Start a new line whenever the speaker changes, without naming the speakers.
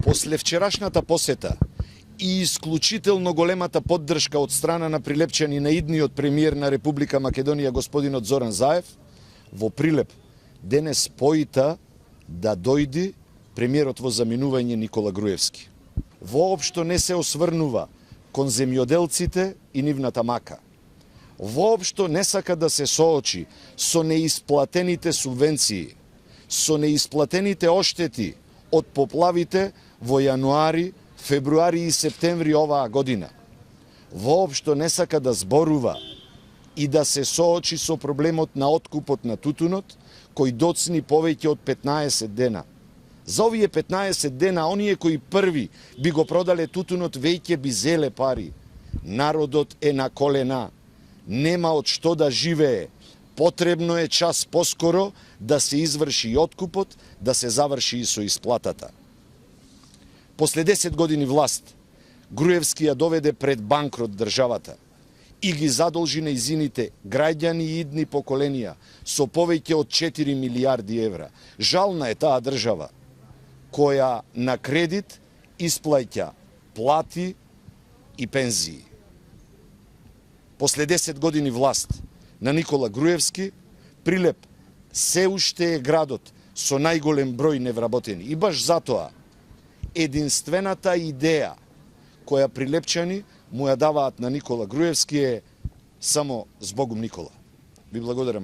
После вчерашната посета и исклучително големата поддршка од страна на Прилепчани на идниот премиер на Република Македонија господинот Зоран Заев, во Прилеп денес поита да дојди премиерот во заминување Никола Груевски. Воопшто не се осврнува кон земјоделците и нивната мака. Воопшто не сака да се соочи со неисплатените субвенции, со неисплатените оштети од поплавите во јануари, февруари и септември оваа година. Воопшто не сака да зборува и да се соочи со проблемот на откупот на тутунот, кој доцни повеќе од 15 дена. За овие 15 дена, оние кои први би го продале тутунот, веќе би зеле пари. Народот е на колена. Нема од што да живее. Потребно е час поскоро да се изврши и откупот, да се заврши и со исплатата. После 10 години власт, Груевски ја доведе пред банкрот државата и ги задолжи нејзините граѓани и идни поколенија со повеќе од 4 милиарди евра. Жална е таа држава која на кредит исплаќа плати и пензии. После 10 години власт на Никола Груевски, Прилеп се уште е градот со најголем број невработени. И баш затоа единствената идеја која прилепчани му ја даваат на Никола Груевски е само "Збогум Никола". Ви благодарам.